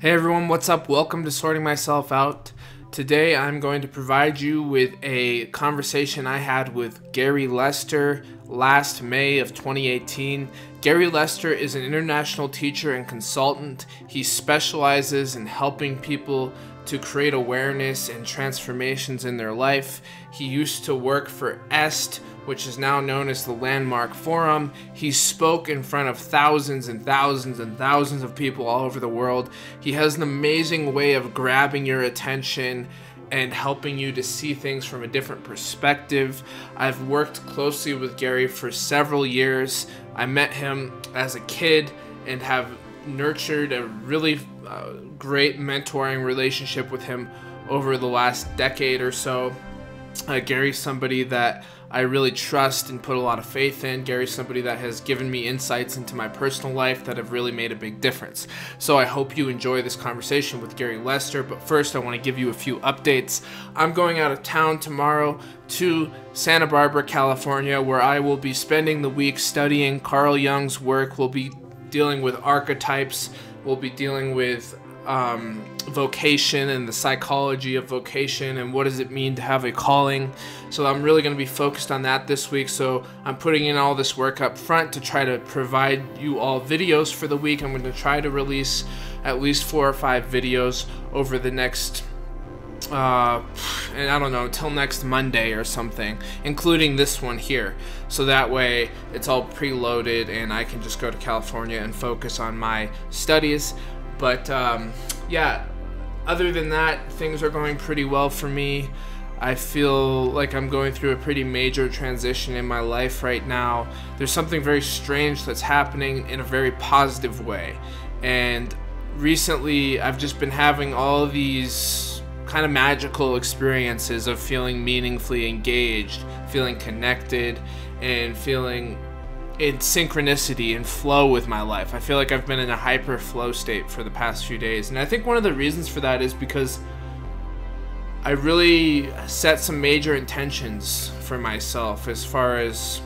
Hey everyone, what's up? Welcome to Sorting Myself Out. Today I'm going to provide you with a conversation I had with Garry Lester last May of 2018. Garry Lester is an international teacher and consultant. He specializes in helping people to create awareness and transformations in their life. He used to work for EST, which is now known as the Landmark Forum. He spoke in front of thousands and thousands and thousands of people all over the world. He has an amazing way of grabbing your attention and helping you to see things from a different perspective. I've worked closely with Garry for several years. I met him as a kid and have nurtured a really great mentoring relationship with him over the last decade or so. Garry's somebody that I really trust and put a lot of faith in. Garry's somebody that has given me insights into my personal life that have really made a big difference. So I hope you enjoy this conversation with Garry Lester, but first I want to give you a few updates. I'm going out of town tomorrow to Santa Barbara, California, where I will be spending the week studying Carl Jung's work. We'll be dealing with archetypes. We'll be dealing with vocation and the psychology of vocation and what does it mean to have a calling. So I'm really going to be focused on that this week. So I'm putting in all this work up front to try to provide you all videos for the week. I'm going to try to release at least 4 or 5 videos over the next and I don't know, till next Monday or something, including this one here. So that way it's all preloaded and I can just go to California and focus on my studies. But yeah, other than that, things are going pretty well for me. I feel like I'm going through a pretty major transition in my life right now. There's something very strange that's happening in a very positive way. And recently, I've just been having all these kind of magical experiences of feeling meaningfully engaged, feeling connected, and feeling in synchronicity and flow with my life. I feel like I've been in a hyper flow state for the past few days, and I think one of the reasons for that is because I really set some major intentions for myself as far as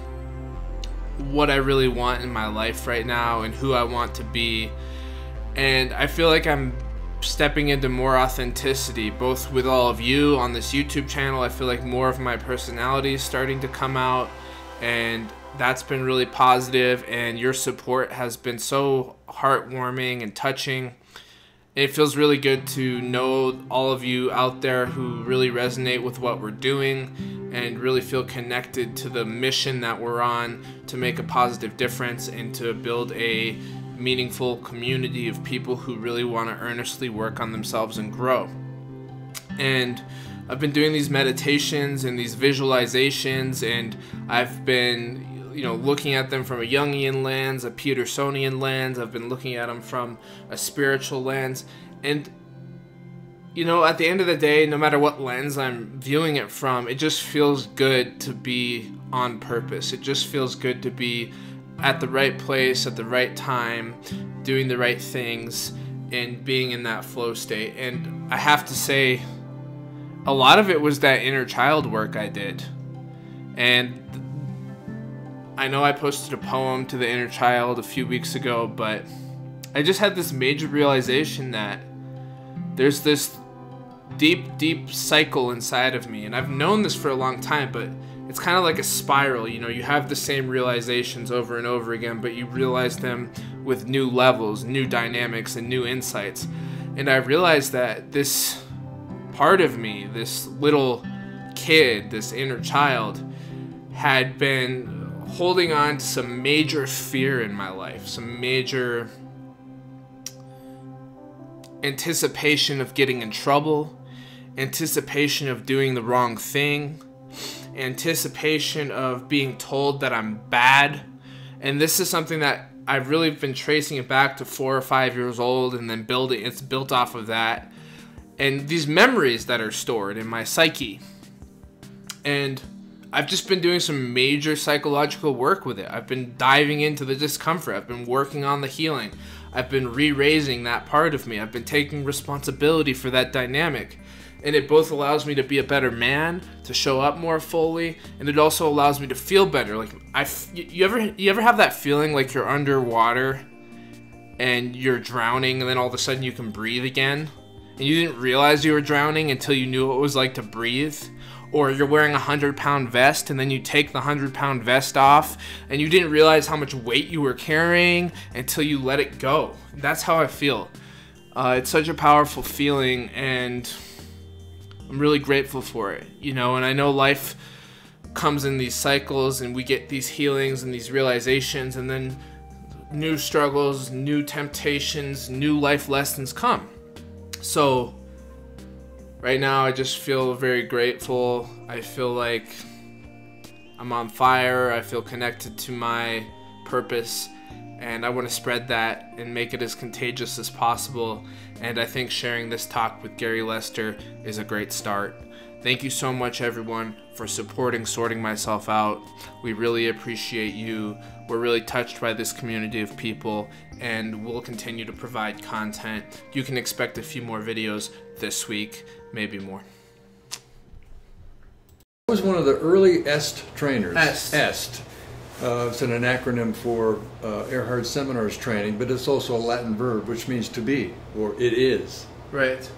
what I really want in my life right now and who I want to be. And I feel like I'm stepping into more authenticity, both with all of you on this YouTube channel. I feel like more of my personality is starting to come out, and that's been really positive, and your support has been so heartwarming and touching. It feels really good to know all of you out there who really resonate with what we're doing and really feel connected to the mission that we're on to make a positive difference and to build a meaningful community of people who really want to earnestly work on themselves and grow. And I've been doing these meditations and these visualizations, and I've been looking at them from a Jungian lens, a Petersonian lens. I've been looking at them from a spiritual lens. And, at the end of the day, no matter what lens I'm viewing it from, it just feels good to be on purpose. It just feels good to be at the right place, at the right time, doing the right things, and being in that flow state. And I have to say, a lot of it was that inner child work I did. And I know I posted a poem to the inner child a few weeks ago, but I just had this major realization that there's this deep, deep cycle inside of me. And I've known this for a long time, but it's kind of like a spiral. You have the same realizations over and over again, but you realize them with new levels, new dynamics, and new insights. And I realized that this part of me, this little kid, this inner child, had been holding on to some major fear in my life, some major anticipation of getting in trouble, anticipation of doing the wrong thing, anticipation of being told that I'm bad. And this is something that I've really been tracing it back to 4 or 5 years old, and then it's built off of that. And these memories that are stored in my psyche. And I've just been doing some major psychological work with it. I've been diving into the discomfort. I've been working on the healing. I've been re-raising that part of me. I've been taking responsibility for that dynamic. And it both allows me to be a better man, to show up more fully, and it also allows me to feel better. Like you ever have that feeling like you're underwater and you're drowning, and then all of a sudden you can breathe again, and you didn't realize you were drowning until you knew what it was like to breathe. Or you're wearing a 100-pound vest, and then you take the 100-pound vest off, and you didn't realize how much weight you were carrying until you let it go. That's how I feel. It's such a powerful feeling, and I'm really grateful for it, you know. And I know life comes in these cycles, and we get these healings and these realizations, and then new struggles, new temptations, new life lessons come. So right now, I just feel very grateful. I feel like I'm on fire. I feel connected to my purpose, and I want to spread that and make it as contagious as possible. And I think sharing this talk with Garry Lester is a great start. Thank you so much, everyone, for supporting Sorting Myself Out. We really appreciate you. We're really touched by this community of people, and we'll continue to provide content. You can expect a few more videos this week, maybe more. I was one of the early EST trainers. EST. It's an acronym for Erhard Seminars Training, but it's also a Latin verb, which means to be, or it is. Right.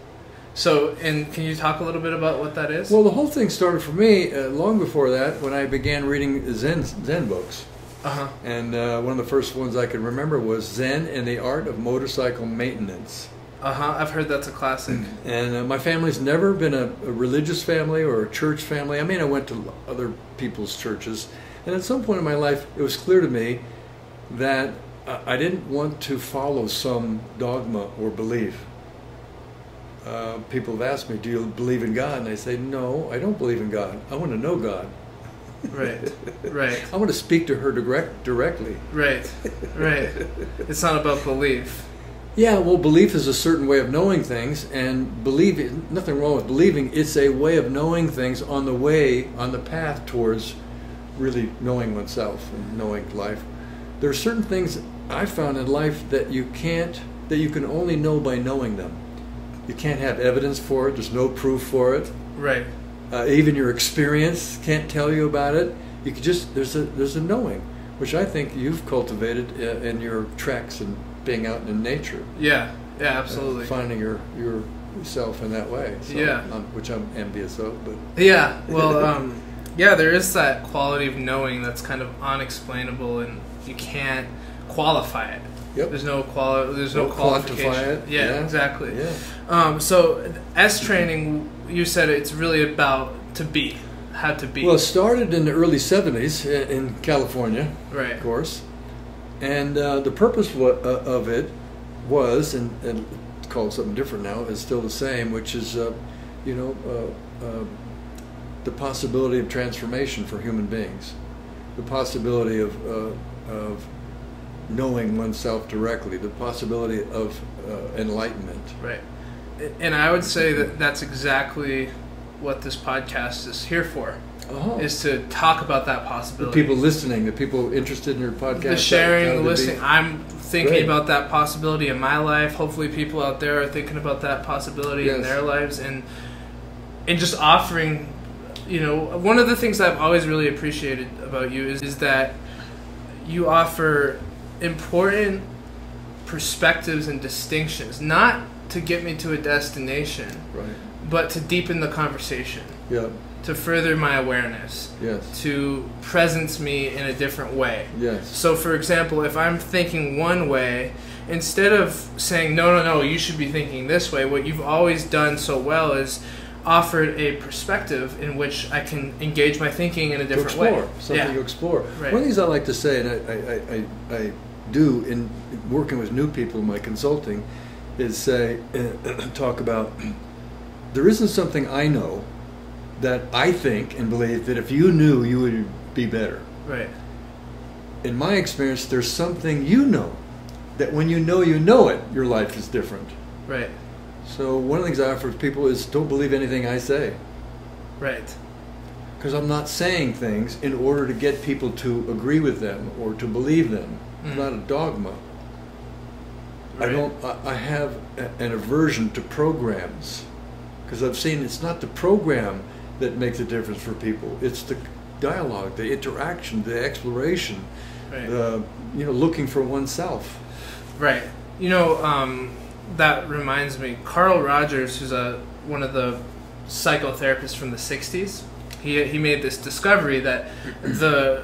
So, and can you talk a little bit about what that is? Well, the whole thing started for me long before that, when I began reading Zen books. Uh-huh. And one of the first ones I could remember was Zen and the Art of Motorcycle Maintenance. Uh-huh, I've heard that's a classic. And my family's never been a religious family or a church family. I mean, I went to other people's churches. And at some point in my life, it was clear to me that I didn't want to follow some dogma or belief. People have asked me, do you believe in God? And I say, no, I don't believe in God. I want to know God. Right, right. I want to speak to her directly. Right, right. It's not about belief. Yeah, well, belief is a certain way of knowing things, and nothing wrong with believing. It's a way of knowing things on the path towards really knowing oneself and knowing life. There are certain things I found in life that you can only know by knowing them. You can't have evidence for it. There's no proof for it. Right. Even your experience can't tell you about it. You could just there's a knowing, which I think you've cultivated in your treks and being out in nature. Yeah. Yeah. Absolutely. Finding yourself in that way. So, yeah. Which I'm envious of. But yeah. Well. Yeah. There is that quality of knowing that's kind of unexplainable, and you can't qualify it. Yep. There's no qualification. Quantify it. Yeah, exactly. Yeah. So S training, you said it's really about how to be. Well, it started in the early 70s in California, right? Of course, and the purpose of it was, and it's called something different now, it's still the same, which is, the possibility of transformation for human beings, the possibility of knowing oneself directly, the possibility of enlightenment. Right. And I would say that that's exactly what this podcast is here for, is to talk about that possibility. The people listening, the people interested in your podcast. The sharing, the listening. I'm thinking about that possibility in my life. Hopefully people out there are thinking about that possibility in their lives. And just offering, one of the things I've always really appreciated about you is that you offer important perspectives and distinctions, not to get me to a destination, right, but to deepen the conversation, to further my awareness, to presence me in a different way. So for example, if I'm thinking one way, instead of saying no, you should be thinking this way, what you've always done so well is offered a perspective in which I can engage my thinking in a different way. Something to explore. Right. One of the things I like to say, and I do in working with new people in my consulting, is talk about, there isn't something I know that I think and believe that if you knew, you would be better. Right. In my experience, there's something you know that when you know it, your life is different. Right. So one of the things I offer people is don't believe anything I say. Right. Because I'm not saying things in order to get people to agree with them or to believe them. It's not a dogma. Right. I have an aversion to programs, because I've seen it's not the program that makes a difference for people. It's the dialogue, the interaction, the exploration, right, looking for oneself. Right. You know, that reminds me. Carl Rogers, who's one of the psychotherapists from the '60s, he made this discovery that the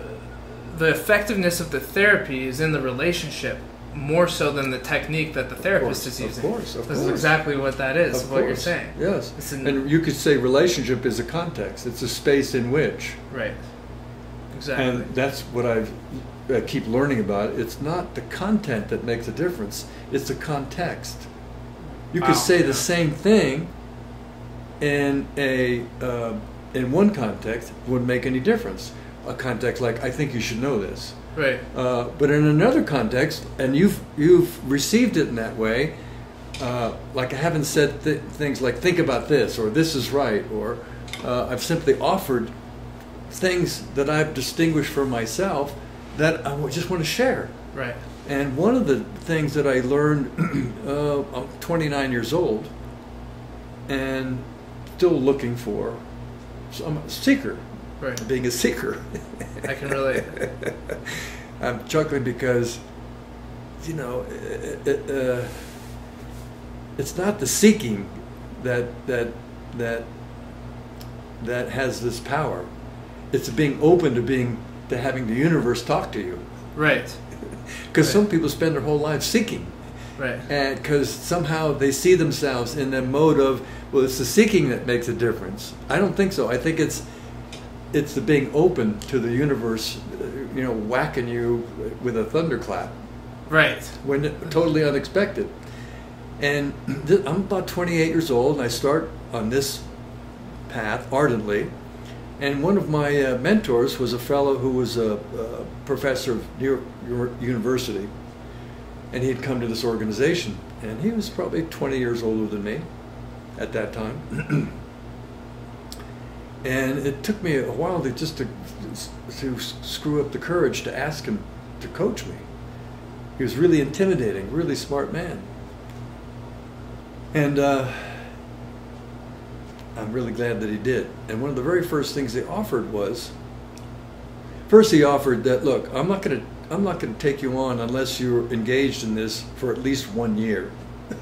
effectiveness of the therapy is in the relationship more so than the technique that the therapist is using. Of course. This is exactly what that is. What you're saying. Yes, and you could say relationship is a context. It's a space in which. Right. Exactly. And that's what I keep learning about. It's not the content that makes a difference. It's the context. You could say the same thing in one context wouldn't make any difference. A context like, I think you should know this. Right. But in another context, and you've received it in that way, like I haven't said things like, think about this, or this is right, or I've simply offered things that I've distinguished for myself that I just want to share. Right. And one of the things that I learned, I'm 29 years old, and still looking for, so I'm a seeker. Right. Being a seeker. I can relate. I'm chuckling because, you know, it's not the seeking that has this power. It's being open to having the universe talk to you. Right. Because some people spend their whole lives seeking. Right. And because somehow they see themselves in the mode of, well, it's the seeking that makes a difference. I don't think so. I think it's the being open to the universe, you know, whacking you with a thunderclap. Right. When totally unexpected. And I'm about 28 years old, and I start on this path ardently. And one of my mentors was a fellow who was a professor of New York University, and he had come to this organization, and he was probably 20 years older than me at that time. And it took me a while to screw up the courage to ask him to coach me. He was really intimidating, really smart man. And I'm really glad that he did. And one of the very first things he offered was, first he offered that, look, I'm not going to take you on unless you're engaged in this for at least 1 year.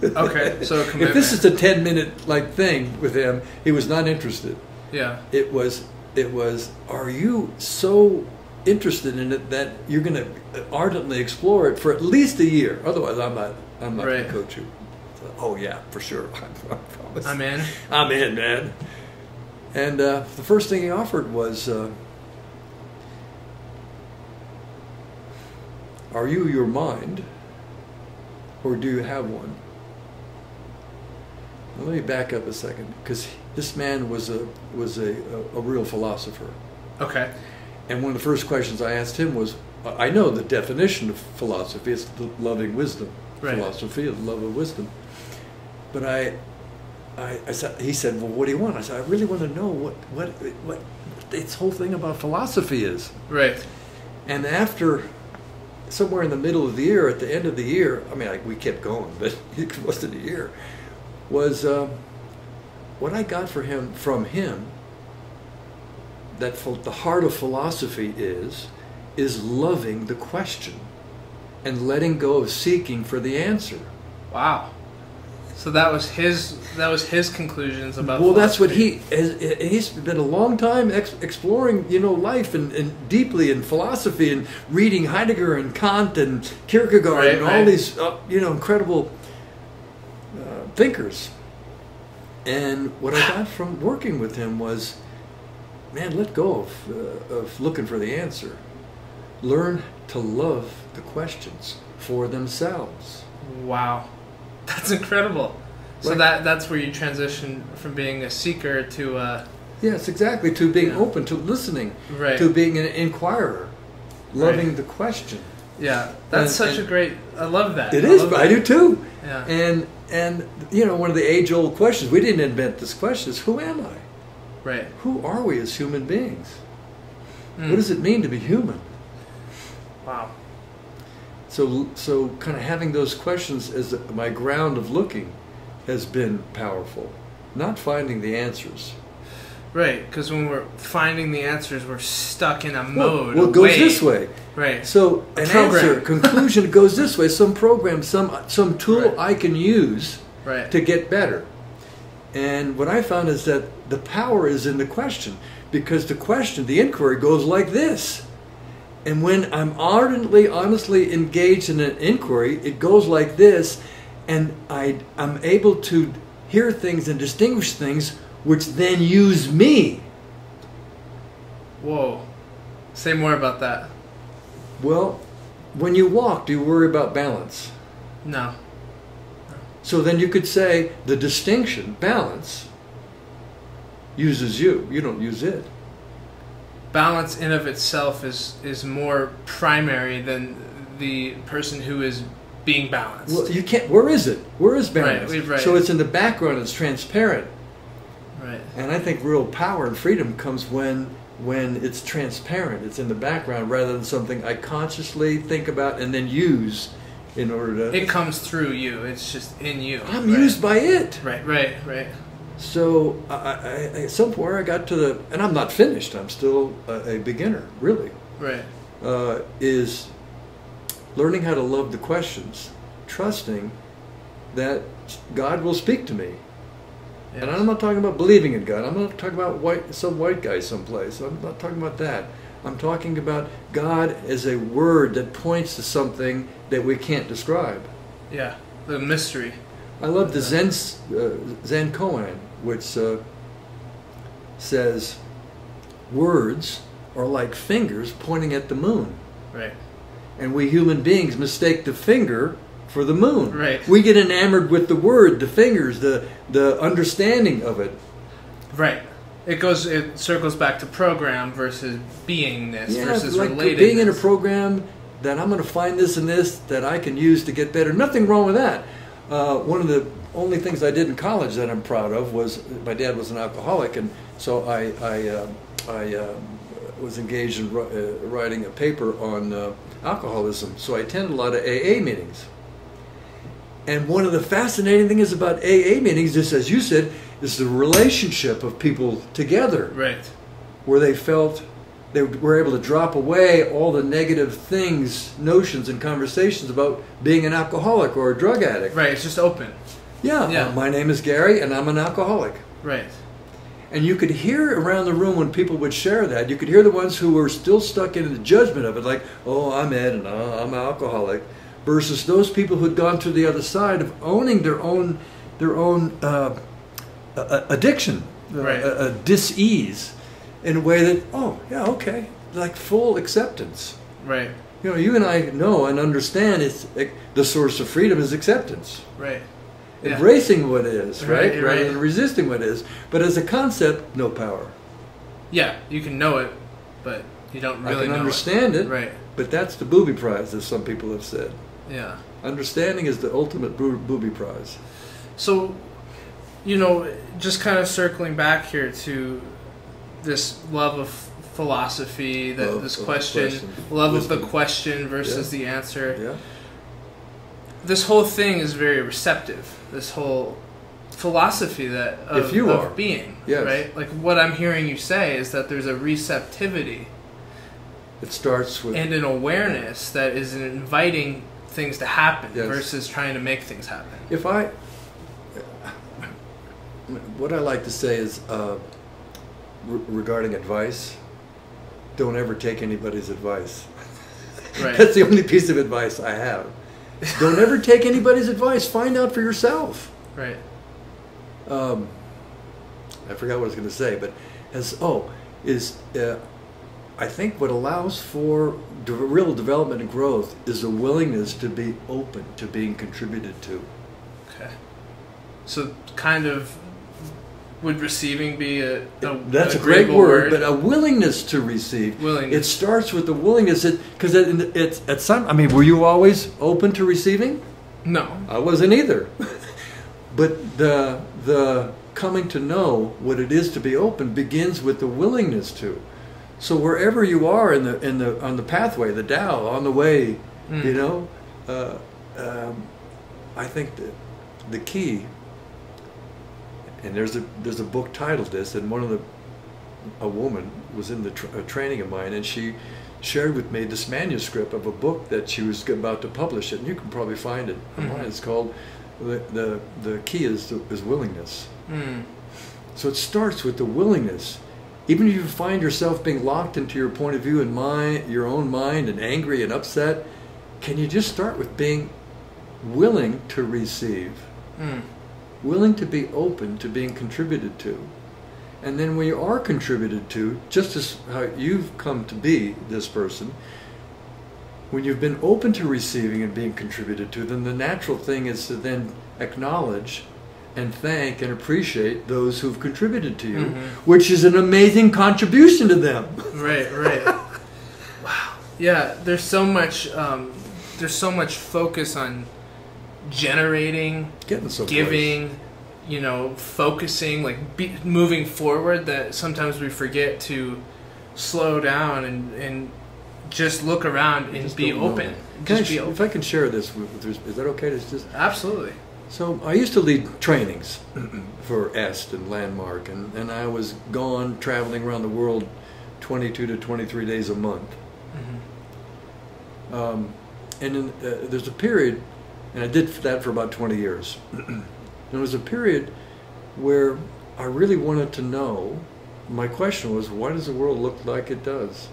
Okay, so a commitment. If this is a 10-minute like thing with him, he was not interested. Yeah. It was, are you so interested in it that you're going to ardently explore it for at least a year? Otherwise, I'm not going to coach you. So, oh yeah, for sure. I promise. I'm in. I'm in, man. And the first thing he offered was, are you your mind, or do you have one? Now, let me back up a second, because this man was a real philosopher. Okay. And one of the first questions I asked him was, I know the definition of philosophy, it's the loving wisdom. Right. Philosophy is the love of wisdom. But I said, he said, well, what do you want? I said, I really want to know what this whole thing about philosophy is. Right. And after, somewhere in the middle of the year, at the end of the year, I mean, we kept going, but it wasn't a year, was what I got from him, that the heart of philosophy is loving the question and letting go of seeking for the answer. Wow. So that was his conclusions about. Well, philosophy. that's what he's been a long time exploring, you know, life and deeply in philosophy and reading Heidegger and Kant and Kierkegaard and all these you know, incredible thinkers. And what I got from working with him was, man, let go of looking for the answer. Learn to love the questions for themselves. Wow. That's incredible. So that's where you transition from being a seeker to yes, exactly, to being open, to listening, to being an inquirer, loving the question. Yeah, that's such a great. I love that. It is, but I do too. Yeah. And you know, one of the age-old questions, we didn't invent this question, is who am I? Right. Who are we as human beings? What does it mean to be human? Wow. So kind of having those questions as my ground of looking has been powerful. Not finding the answers. Right, because when we're finding the answers, we're stuck in a mode. Well, it goes this way. Right. So an answer, conclusion goes this way. Some program, some tool I can use to get better. And what I found is that the power is in the question, because the question, the inquiry, goes like this. And when I'm ardently, honestly engaged in an inquiry, it goes like this, and I'm able to hear things and distinguish things which then use me. Whoa. Say more about that. Well, when you walk, do you worry about balance? No. So then you could say the distinction, balance, uses you. You don't use it. Balance in of itself is more primary than the person who is being balanced. Well, you can't. Where is it? Where is balance? Right. So it's in the background. It's transparent. Right. And I think real power and freedom comes when it's transparent. It's in the background rather than something I consciously think about and then use in order to. It comes through you. It's just in you. I'm used by it. Right. So I somewhere I got to the, and I'm not finished. I'm still a beginner, really. Right. Is learning how to love the questions, trusting that God will speak to me. Yes. And I'm not talking about believing in God. I'm not talking about some white guy someplace. I'm not talking about that. I'm talking about God as a word that points to something that we can't describe. Yeah, the mystery. I love the Zen koan, which says, words are like fingers pointing at the moon. Right. And we human beings mistake the finger for the moon. Right. We get enamored with the word, the fingers, the understanding of it. Right. It circles back to program versus beingness versus like relatedness. Being in a program that I'm going to find this and this that I can use to get better. Nothing wrong with that. One of the only things I did in college that I'm proud of was my dad was an alcoholic, and so I was engaged in writing a paper on alcoholism. So I attended a lot of AA meetings. And one of the fascinating things about AA meetings, just as you said, is the relationship of people together. Right. Where they felt they were able to drop away all the negative things, notions, and conversations about being an alcoholic or a drug addict. Right, it's just open. Yeah. My name is Gary, and I'm an alcoholic. Right. And you could hear around the room when people would share that, you could hear the ones who were still stuck in the judgment of it, like, oh, I'm Ed, and I'm an alcoholic, versus those people who had gone to the other side of owning their own addiction, dis-ease, in a way that, oh, yeah, okay, like full acceptance. Right. You know, you and I know and understand the source of freedom is acceptance. Right. Embracing what is, right? Rather Right. than resisting what is. But as a concept, no power. Yeah, you can know it, but you don't really know it. I can understand it, right? But that's the booby prize, as some people have said. Yeah. Understanding is the ultimate booby prize. So, just kind of circling back here to this love of philosophy, love of the question versus the answer. Yeah. This whole thing is very receptive. This whole philosophy of being, yes. Right? Like what I'm hearing you say is that there's a receptivity. It starts with and an awareness that is inviting things to happen versus trying to make things happen. What I like to say is regarding advice, don't ever take anybody's advice. Right. That's the only piece of advice I have. Don't ever take anybody's advice. Find out for yourself. Right. I forgot what I was going to say, but I think what allows for real development and growth is a willingness to be open to being contributed to. Okay. So kind of would receiving be that's a great word, but a willingness to receive. Willingness. It starts with the willingness, because it's at some. I mean, were you always open to receiving? No, I wasn't either. But the coming to know what it is to be open begins with the willingness to. So wherever you are on the pathway, the Tao, on the way, I think that the key. And there's a book titled this, and a woman was in the training of mine, and she shared with me this manuscript of a book that she was about to publish it, and you can probably find it online. It's called the Key is Willingness. So it starts with the willingness. Even if you find yourself being locked into your point of view and your own mind, and angry and upset, can you just start with being willing to receive, willing to be open to being contributed to? And then when you are contributed to, just as how you've come to be this person, when you've been open to receiving and being contributed to, then the natural thing is to then acknowledge and thank and appreciate those who've contributed to you, which is an amazing contribution to them. Right. Wow. Yeah, there's so much focus on generating, giving, focusing, like moving forward, that sometimes we forget to slow down and just look around and be open. If I can share this, is that okay? Absolutely. So I used to lead trainings for EST and Landmark, and I was gone traveling around the world 22 to 23 days a month. There's a period, and I did that for about 20 years. There was a period where I really wanted to know, my question was, why does the world look like it does?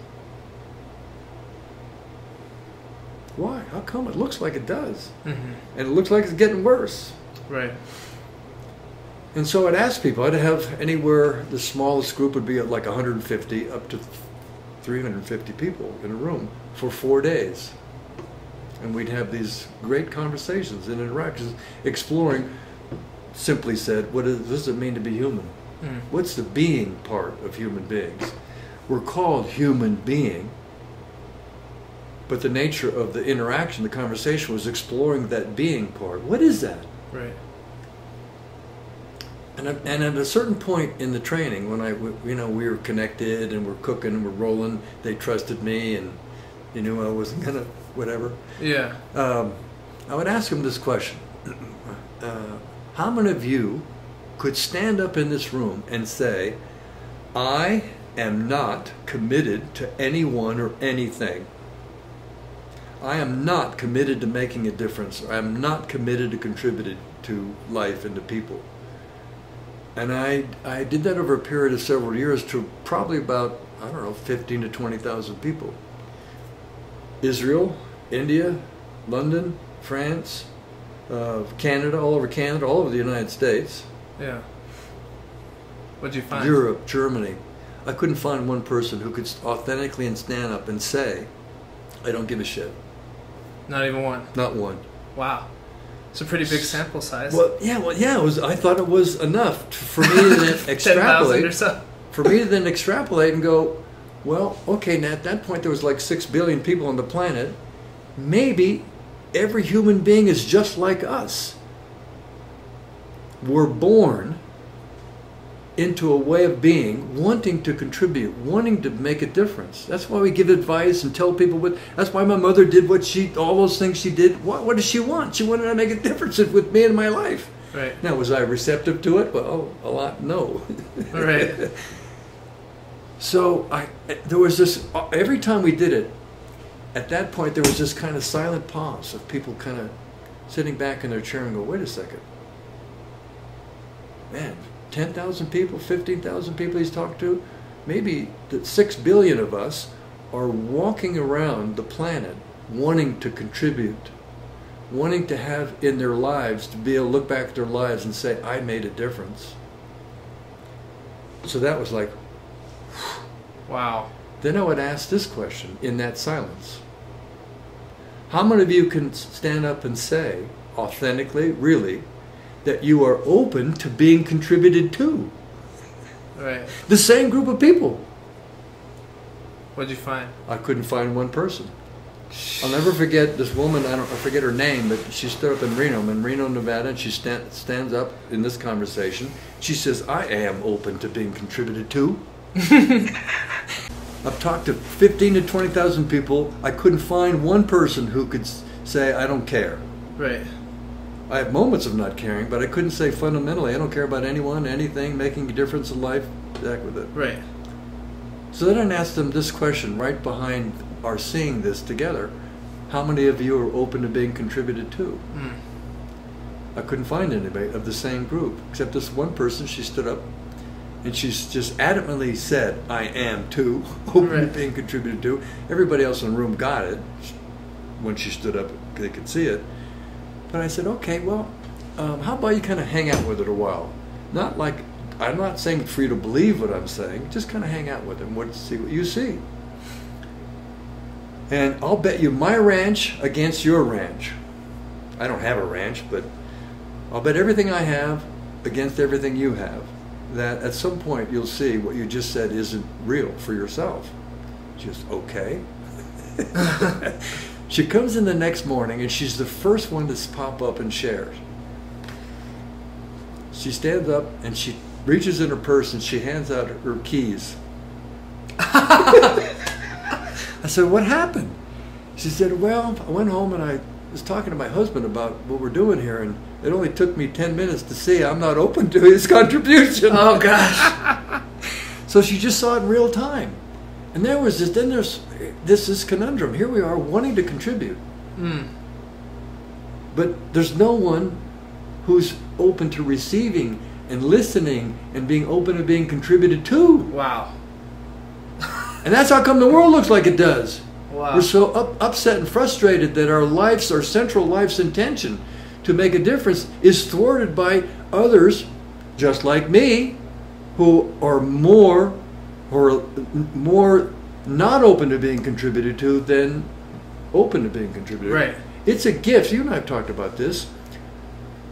Why? How come it looks like it does? And it looks like it's getting worse. Right. And so I'd ask people, I'd have anywhere, the smallest group would be at like 150 up to 350 people in a room for 4 days. And we'd have these great conversations and interactions, exploring, simply said, what does it mean to be human? What's the being part of human beings? We're called human being, but the nature of the interaction, the conversation, was exploring that being part. What is that? Right. And at a certain point in the training, when we were connected and we're cooking and we're rolling, they trusted me and they knew I wasn't gonna whatever. Yeah. I would ask them this question: how many of you could stand up in this room and say, "I am not committed to anyone or anything. I am not committed to making a difference. I am not committed to contributing to life and to people"? And I did that over a period of several years to probably about, 15 to 20,000 people. Israel, India, London, France, Canada, all over the United States. Yeah. What'd you find? Europe, Germany. I couldn't find one person who could authentically and stand up and say, "I don't give a shit." Not even one? Not one. Wow. It's a pretty big sample size. Well, yeah. It was. I thought it was enough for me to then extrapolate. 10,000 or so. For me to then extrapolate and go, well, okay. Now at that point there was like 6 billion people on the planet. Maybe every human being is just like us. We're born into a way of being, wanting to contribute, wanting to make a difference. That's why we give advice and tell people what. That's why my mother did all those things she did. What does she want? She wanted to make a difference with me in my life. Right. Now, was I receptive to it? Well, a lot, no. Right. So there was this, every time we did it, at that point there was this kind of silent pause of people kind of sitting back in their chair and go, wait a second. Man, 10,000 people, 15,000 people he's talked to, maybe the 6 billion of us are walking around the planet wanting to contribute, wanting to have in their lives, to be able to look back at their lives and say, I made a difference. So that was like, wow. Then I would ask this question in that silence. How many of you can stand up and say, authentically, really, that you are open to being contributed to? Right. The same group of people. What'd you find? I couldn't find one person. I'll never forget this woman, I forget her name, but she stood up in Reno, Nevada, and she stands up in this conversation. She says, I am open to being contributed to. I've talked to 15 to 20,000 people. I couldn't find one person who could say, I don't care. Right. I have moments of not caring, but I couldn't say fundamentally, I don't care about anyone, anything, making a difference in life, back with it. Right. So then I asked them this question right behind are seeing this together. How many of you are open to being contributed to? I couldn't find anybody of the same group, except this one person. She stood up and she's just adamantly said, I am too, open to being contributed to. Everybody else in the room got it. When she stood up, they could see it. But I said, okay, well, how about you kind of hang out with it a while? Not like, I'm not saying for you to believe what I'm saying, just kind of hang out with it and see what you see. And I'll bet you my ranch against your ranch. I don't have a ranch, but I'll bet everything I have against everything you have, that at some point you'll see what you just said isn't real for yourself. Just, okay. She comes in the next morning and she's the first one to pop up and shares. She stands up and she reaches in her purse and she hands out her keys. I said, what happened? She said, well, I went home and I was talking to my husband about what we're doing here, and it only took me 10 minutes to see I'm not open to his contribution. Oh, gosh. So she just saw it in real time. And there was this, then there's this conundrum. Here we are wanting to contribute. But there's no one who's open to receiving and listening and being open to being contributed to. Wow. And that's how come the world looks like it does. Wow. We're so upset and frustrated that our central life's intention to make a difference is thwarted by others, just like me, who are more not open to being contributed to than open to being contributed. Right. It's a gift. You and I have talked about this.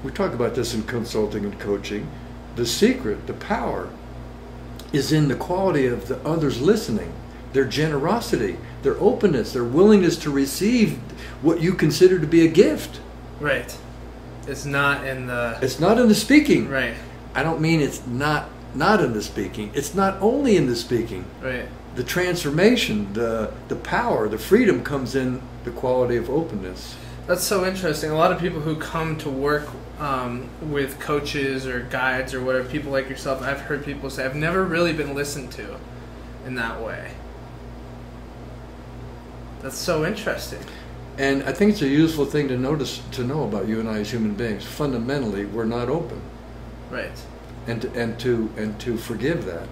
We talk about this in consulting and coaching. The secret, the power, is in the quality of the others listening, their generosity, their openness, their willingness to receive what you consider to be a gift. Right. It's not in the... It's not in the speaking. Right. I don't mean it's not in the speaking. It's not only in the speaking. Right. The transformation, the power, the freedom comes in the quality of openness. That's so interesting. A lot of people who come to work with coaches or guides or whatever, people like yourself, I've heard people say, I've never really been listened to in that way. That's so interesting. And I think it's a useful thing to know about you and I as human beings. Fundamentally, we're not open. Right. And to forgive that.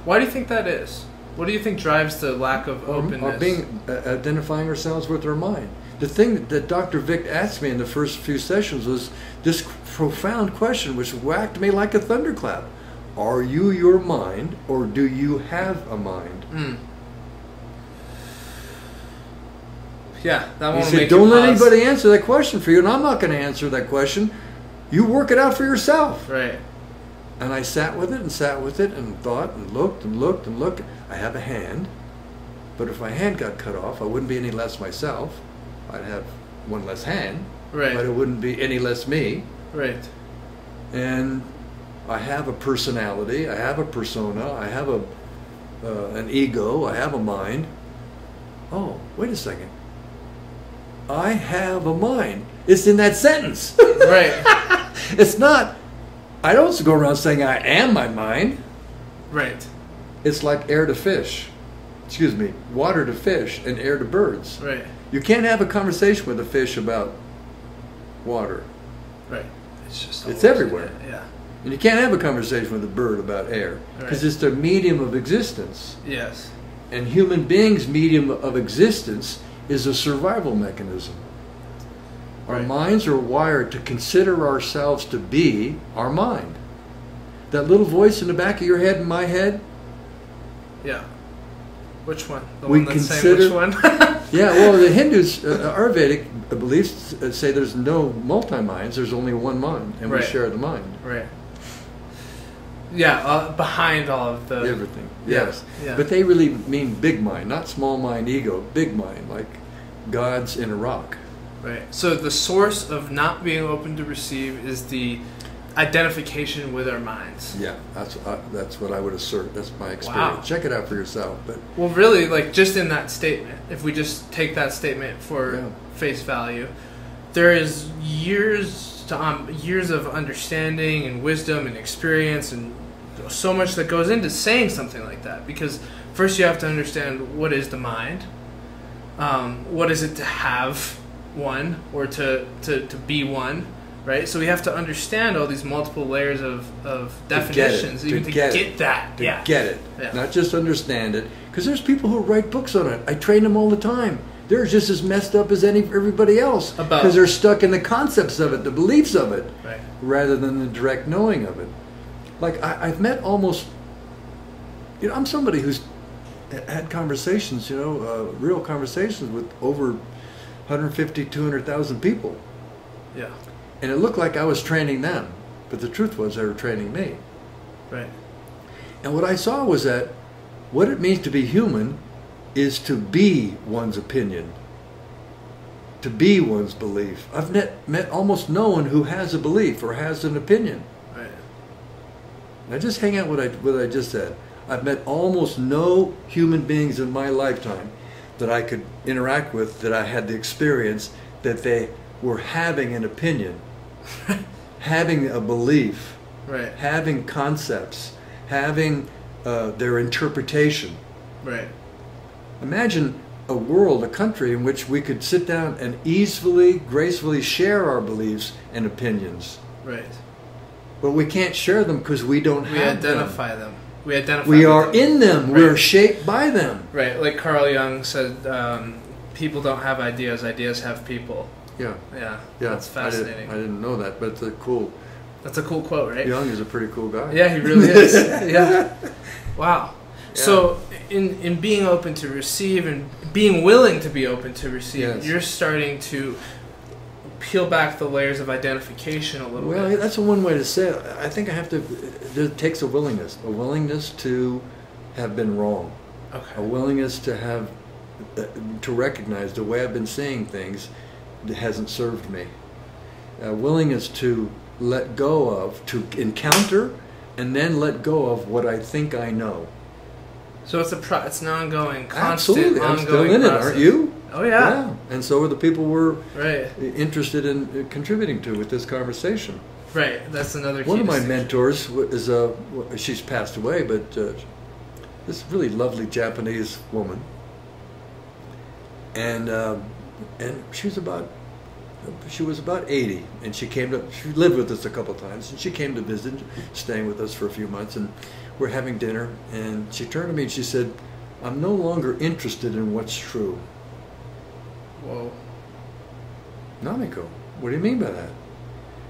Why do you think that is? What do you think drives the lack of openness? Or being identifying ourselves with our mind. The thing that Dr. Vic asked me in the first few sessions was this profound question, which whacked me like a thunderclap. Are you your mind, or do you have a mind? Yeah, that one. He said, don't let anybody answer that question for you, and I'm not going to answer that question. You work it out for yourself. Right. And I sat with it and thought and looked and looked and looked. I have a hand, but if my hand got cut off, I wouldn't be any less myself. I'd have one less hand, right, but it wouldn't be any less me. Right. And I have a personality, I have a persona, I have an ego, I have a mind. Oh, wait a second. I have a mind. It's in that sentence. Right. It's not, I don't go around saying I am my mind. Right. It's like air to fish. Excuse me, water to fish and air to birds. Right. You can't have a conversation with a fish about water. Right. It's everywhere. Yeah. And you can't have a conversation with a bird about air because it's the medium of existence. Yes. And human beings' medium of existence is a survival mechanism. Our minds are wired to consider ourselves to be our mind. That little voice in the back of your head and my head. Yeah. Which one? The we one that's consider, saying which one? Yeah, well, the Hindus, Ayurvedic beliefs say there's no multi-minds, there's only one mind, and we share the mind. Right. Yeah, behind all of the... Everything, yes. Yeah. But they really mean big mind, not small mind, ego, big mind, like God's in a rock. Right. So the source of not being open to receive is the identification with our minds. Yeah, that's what I would assert. That's my experience. Wow. Check it out for yourself. But well, really, like just in that statement, if we just take that statement for face value, there is years of understanding and wisdom and experience and so much that goes into saying something like that. Because first you have to understand what is the mind. What is it to have one or to be one, right? So we have to understand all these multiple layers of definitions even to get that. To get it. Yeah. Not just understand it. Because there's people who write books on it. I train them all the time. They're just as messed up as everybody else. Because they're stuck in the concepts of it, the beliefs of it, right, rather than the direct knowing of it. Like, I've met almost, I'm somebody who's had conversations, real conversations with over 150, 200,000 people. Yeah. And it looked like I was training them, but the truth was they were training me. Right. And what I saw was that what it means to be human is to be one's opinion, to be one's belief. I've met almost no one who has a belief or has an opinion. Right. Now just hang out what I just said. I've met almost no human beings in my lifetime that I could interact with, that I had the experience that they were having an opinion, having a belief, right, having concepts, having their interpretation. Right. Imagine a world, a country in which we could sit down and easily, gracefully share our beliefs and opinions. Right. But we can't share them because we don't have them. We identify them. We are in them. Right. We're shaped by them. Right. Like Carl Jung said, people don't have ideas. Ideas have people. Yeah. Yeah. That's fascinating. I didn't know that, but it's a cool. That's a cool quote, right? Jung is a pretty cool guy. Yeah, he really is. Yeah. Wow. Yeah. So, in being open to receive and being willing to be open to receive, yes, you're starting to peel back the layers of identification a little bit. Well, that's one way to say it. I think it takes a willingness to have been wrong. Okay. A willingness to recognize the way I've been seeing things that hasn't served me. A willingness to let go of, to encounter, and then let go of what I think I know. So it's an ongoing, constant, absolutely. I'm still in process. It, aren't you? Oh yeah. And so are the people we're right, interested in contributing to with this conversation. Right. That's another key one of my mentors is she's passed away, but this really lovely Japanese woman, and she was about 80, and she lived with us a couple times, and she came to visit, staying with us for a few months, and we're having dinner, and she turned to me and she said, "I'm no longer interested in what's true." Whoa. Namiko, what do you mean by that?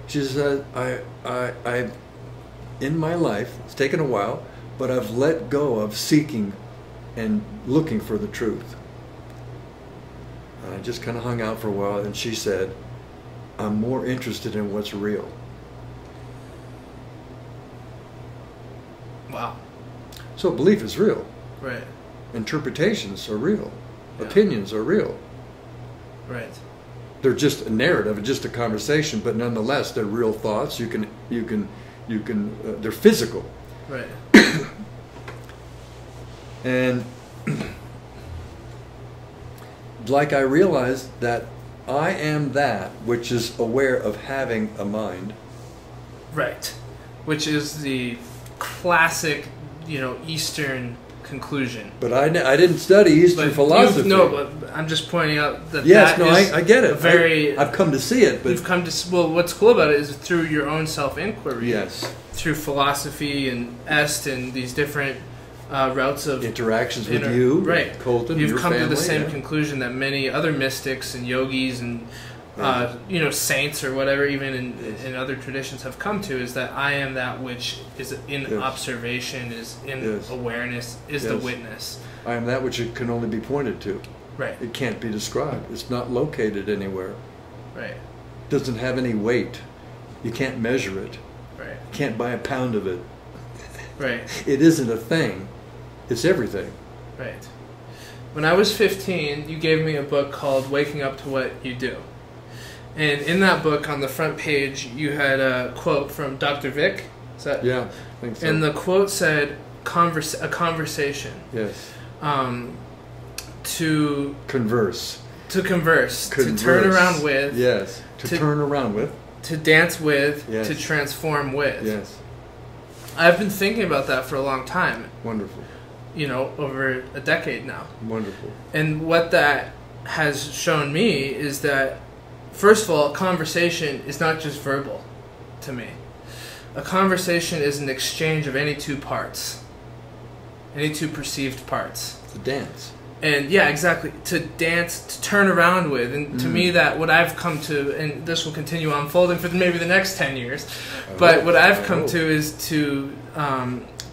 She said, I in my life, it's taken a while, but I've let go of seeking and looking for the truth. And I just kind of hung out for a while, and she said, "I'm more interested in what's real." Wow. So belief is real. Right. Interpretations are real. Yeah. Opinions are real. Right. They're just a narrative, just a conversation, but nonetheless, they're real thoughts. You can. They're physical. Right. And like I realized that I am that which is aware of having a mind. Right. Which is the classic, Eastern conclusion. But I didn't study Eastern philosophy. No, but I'm just pointing out that yes, that is I get it. I've come to see it. But you've come to. Well, what's cool about it is through your own self-inquiry. Yes. Through philosophy and est and these different routes of interactions with you, right? Colton, you've your come family, to the same conclusion that many other mystics and yogis and saints or whatever, even in other traditions, have come to, is that I am that which is in observation, is in awareness, is the witness. I am that which it can only be pointed to. Right. It can't be described. It's not located anywhere. Right. It doesn't have any weight. You can't measure it. Right. You can't buy a pound of it. Right. It isn't a thing. It's everything. Right. When I was 15, you gave me a book called Waking Up to What You Do. And in that book, on the front page, you had a quote from Dr. Vic. Is that? Yeah, I think so. And the quote said, a conversation. Yes. To converse. To turn around with. Yes. To turn around with. To dance with. Yes. To transform with. Yes. I've been thinking about that for a long time. Wonderful. over a decade now. Wonderful. And what that has shown me is that, first of all, conversation is not just verbal to me. A conversation is an exchange of any two parts, any two perceived parts. It's a dance. And yeah, exactly. To dance, to turn around with. And to me, that what I've come to, and this will continue unfolding for maybe the next 10 years, but what I've come to is to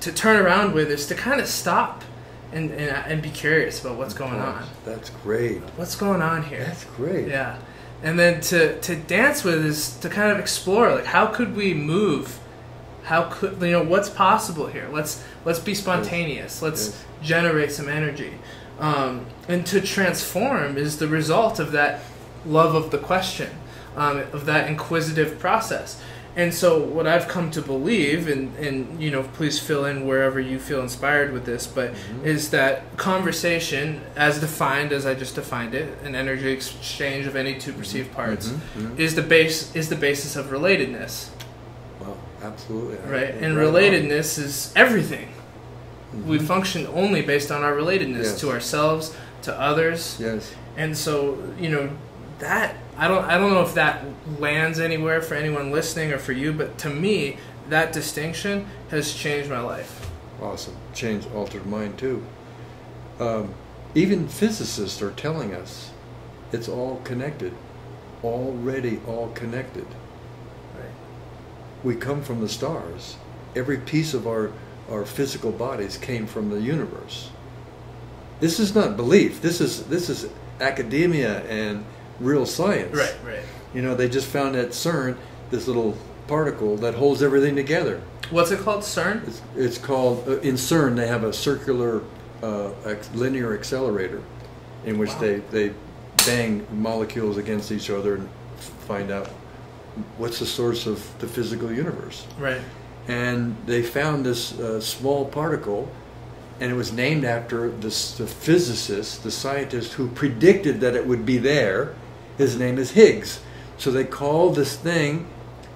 turn around with is to kind of stop and be curious about what's going on. That's great. What's going on here? That's great. Yeah. And then to dance with is to kind of explore, like, how could we move? How could, what's possible here? Let's be spontaneous. Let's generate some energy. And to transform is the result of that love of the question, of that inquisitive process. And so what I've come to believe, and please fill in wherever you feel inspired with this, but is that conversation, as defined, as I just defined it, an energy exchange of any two perceived parts, is the basis of relatedness. Well, absolutely. Right, and relatedness is everything. We function only based on our relatedness to ourselves, to others. Yes. And so, that I don't know if that lands anywhere for anyone listening or for you, but to me, that distinction has changed my life. Awesome. Altered mine too. Even physicists are telling us it's all connected. Already all connected. Right. We come from the stars. Every piece of our physical bodies came from the universe. This is not belief. This is academia and real science. Right. They just found at CERN this little particle that holds everything together. What's it called, CERN? It's called, in CERN they have a circular linear accelerator in which they bang molecules against each other and find out what's the source of the physical universe. Right. And they found this small particle, and it was named after the physicist, the scientist who predicted that it would be there. His name is Higgs. So they called this thing,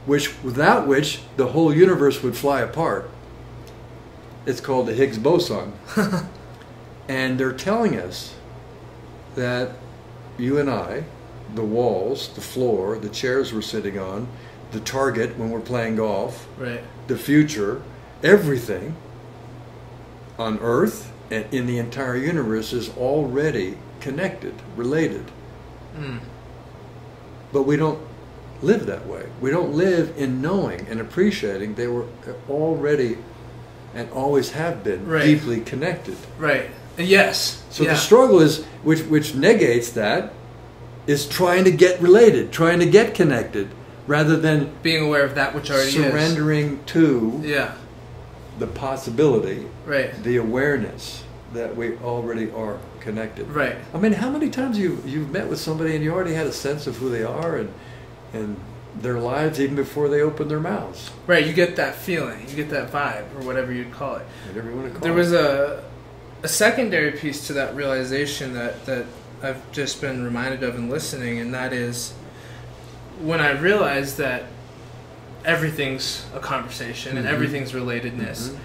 without which the whole universe would fly apart. It's called the Higgs boson. And they're telling us that you and I, the walls, the floor, the chairs we're sitting on, the target when we're playing golf, right, the future, everything on Earth and in the entire universe is already connected, related. But we don't live that way. We don't live in knowing and appreciating they were already and always have been deeply connected. Right. Yes. So the struggle is, which negates that, is trying to get related, trying to get connected, rather than being aware of that which already surrendering to the possibility, right, the awareness that we already are connected. Right. I mean, how many times you've met with somebody and you already had a sense of who they are and their lives even before they open their mouths. Right, you get that feeling, you get that vibe, or whatever you'd call it. Whatever you want to call it. There was a secondary piece to that realization that I've just been reminded of in listening, and that is when I realized that everything's a conversation and everything's relatedness.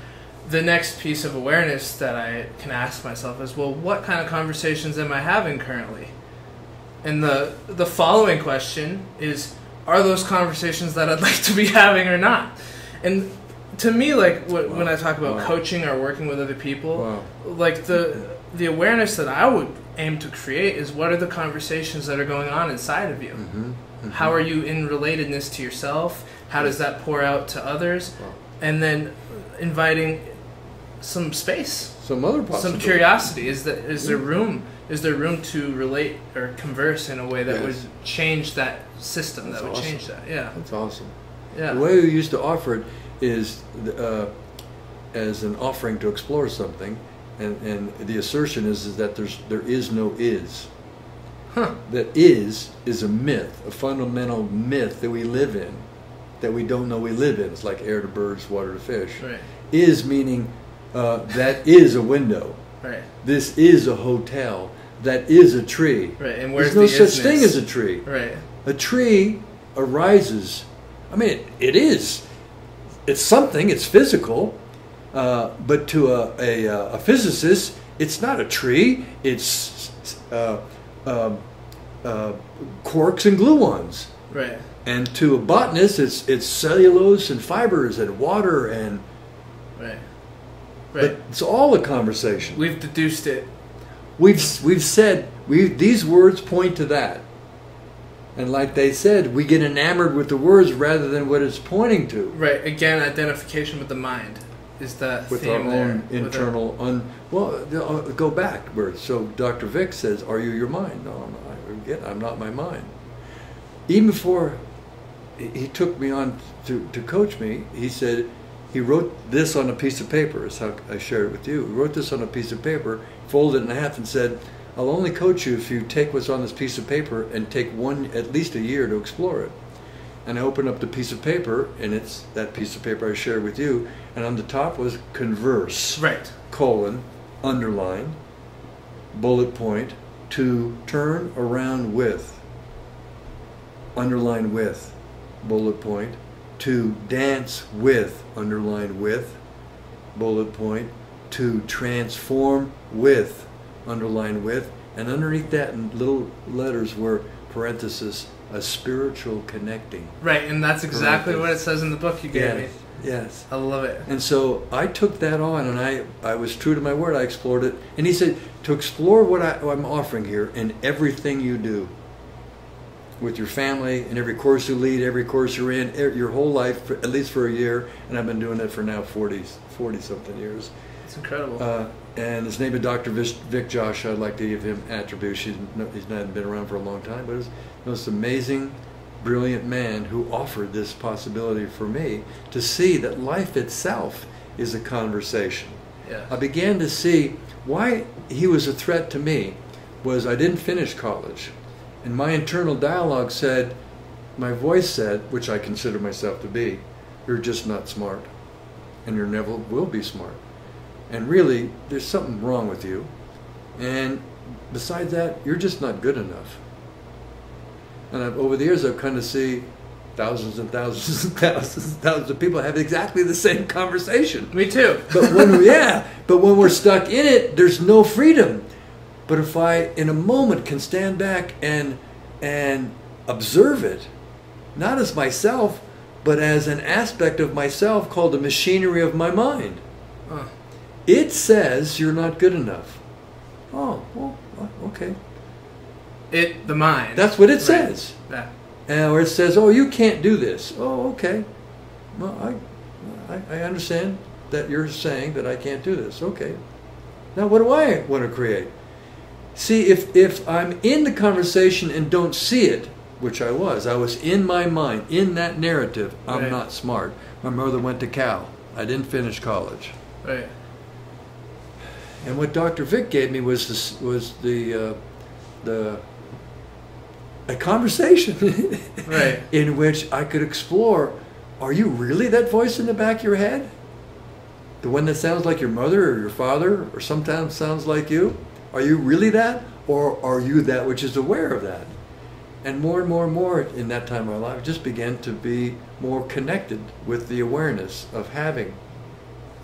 The next piece of awareness that I can ask myself is, well, what kind of conversations am I having currently? And the following question is, are those conversations that I'd like to be having or not? And to me, like when I talk about coaching or working with other people, like the awareness that I would aim to create is, what are the conversations that are going on inside of you? How are you in relatedness to yourself? How does that pour out to others? And then inviting some space, some other possibility, some curiosity. Is there room to relate or converse in a way that would change that system? That would change that. Yeah, that's awesome. Yeah, the way we used to offer it is as an offering to explore something, and the assertion is that there is no is. That is a myth, a fundamental myth that we live in, that we don't know we live in. It's like air to birds, water to fish. Right. Is meaning that is a window. Right. This is a hotel. That is a tree. Right. And where's there's no such thing as a tree. Right. A tree arises. I mean, it is. It's something. It's physical, But to a physicist, it's not a tree. It's quarks and gluons. Right. And to a botanist, it's cellulose and fibers and water and. Right. But it's all a conversation. We've deduced it. We've said these words point to that. And like they said, we get enamored with the words rather than what it's pointing to. Right. Again, identification with the mind is that with theme our there. own internal. Go backwards. So Dr. Vic says, "Are you your mind?" No, I'm not my mind. Even before he took me on to coach me, he said he wrote this on a piece of paper. Is how I shared it with you. He wrote this on a piece of paper, folded it in half, and said, "I'll only coach you if you take what's on this piece of paper and take at least a year to explore it." And I opened up the piece of paper, and it's that piece of paper I shared with you, and on the top was converse, right, colon, underline, bullet point, to turn around with, underline with, bullet point, to dance with, underline with, bullet point, to transform with, underline with, and underneath that in little letters were parenthesis, a spiritual connecting. Right, and that's exactly what it says in the book you gave me. Yes. I love it. And so I took that on, and I was true to my word. I explored it. And he said, to explore what I'm offering here in everything you do, with your family, in every course you lead, every course you're in, your whole life, at least for a year, and I've been doing it for now 40-something years. It's incredible. And his name is Dr. Vic Josh. I'd like to give him attribution. He's not been around for a long time, but he's the most amazing, brilliant man who offered this possibility for me to see that life itself is a conversation. Yeah. I began to see why he was a threat to me was I didn't finish college. And my internal dialogue said, my voice said, which I consider myself to be, you're just not smart. And you never will be smart. And really, there's something wrong with you. And besides that, you're just not good enough. And over the years, I've come to see thousands and thousands and thousands and thousands of people have exactly the same conversation. Me too. But when we're stuck in it, there's no freedom. But if I, in a moment, can stand back and observe it, not as myself, but as an aspect of myself called the machinery of my mind. It says you're not good enough. Oh, well, okay. The mind. That's what it says. Yeah. Or it says, oh, you can't do this. Oh, okay. Well, I understand that you're saying that I can't do this. Okay. Now, what do I want to create? See, if I'm in the conversation and don't see it, which I was in my mind, in that narrative, I'm not smart. My mother went to Cal. I didn't finish college. Right. And what Dr. Vic gave me was a conversation right. in which I could explore, are you really that voice in the back of your head? The one that sounds like your mother or your father or sometimes sounds like you? Are you really that? Or are you that which is aware of that? And more in that time of my life, I just began to be more connected with the awareness of having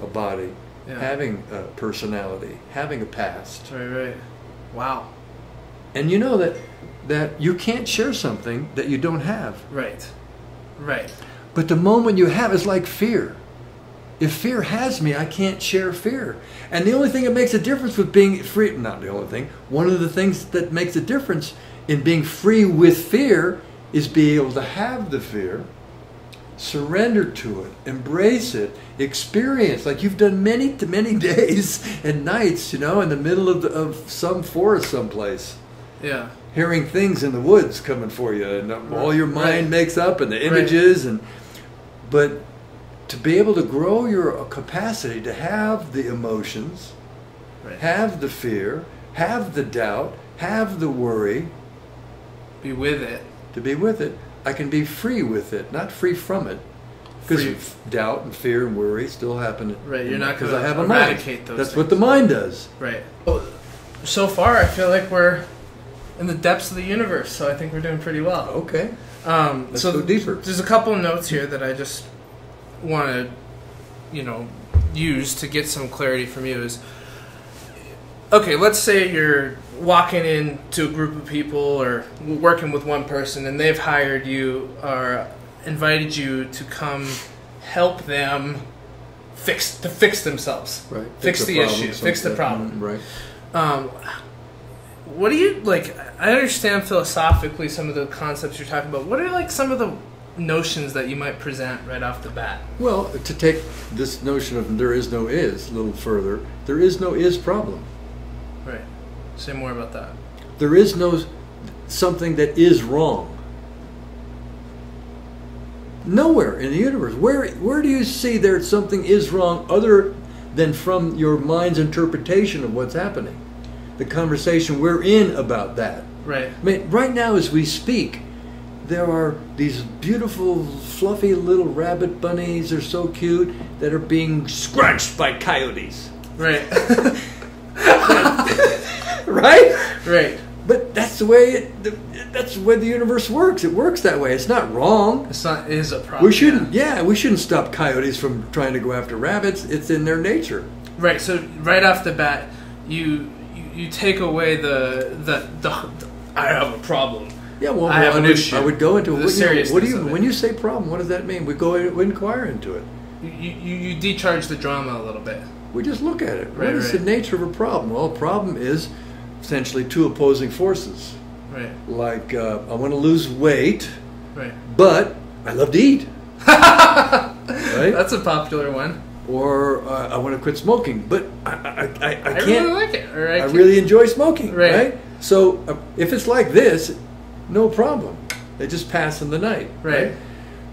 a body, having a personality, having a past. Right. Wow. And you know that you can't share something that you don't have. Right. But the moment you have is like fear. If fear has me, I can't share fear. And the only thing that makes a difference with being free, not the only thing, one of the things that makes a difference in being free with fear is being able to have the fear, surrender to it, embrace it, experience, like you've done many days and nights, in the middle of some forest someplace. Yeah. Hearing things in the woods coming for you, and all your mind makes up, and the images, but to be able to grow your capacity to have the emotions, have the fear, have the doubt, have the worry, be with it. To be with it, I can be free with it, not free from it. Because doubt and fear and worry still happen. Right, you're not going to eradicate those That's things. what the mind does. Right. Well, so far, I feel like we're in the depths of the universe, so I think we're doing pretty well. Okay. Let's go deeper. There's a couple of notes here that I just want to, use to get some clarity from you is, okay, let's say you're walking into a group of people or working with one person and they've hired you or invited you to come help them fix themselves. Right. Fix the issue. Fix the problem. Right. What do you, like, I understand philosophically some of the concepts you're talking about. What are, like, some of the notions that you might present right off the bat? Well, to take this notion of there is no is a little further, there is no is problem. Right. Say more about that. There is no something that is wrong. Nowhere in the universe. Where do you see there something is wrong other than from your mind's interpretation of what's happening? The conversation we're in about that. Right. I mean, right now as we speak, there are these beautiful, fluffy little rabbit bunnies, they're so cute, that are being scrunched by coyotes. Right. Right? Right. But that's the way that's the way the universe works. It works that way. It's not wrong. It is a problem. We shouldn't. Yeah, we shouldn't stop coyotes from trying to go after rabbits. It's in their nature. Right. So right off the bat, you take away the I have a problem. Yeah. Well, I have an issue. I would go into the seriousness what do you of it. when you say problem? What does that mean? We go inquire into it. You decharge the drama a little bit. We just look at it. Right, What is the nature of a problem? Well, a problem is essentially two opposing forces. Right. Like I want to lose weight, Right. but I love to eat. Right? That's a popular one. Or I want to quit smoking, but I I can't. really like it. Or I really enjoy smoking. Right. So if it's like this, no problem. They just pass in the night. Right.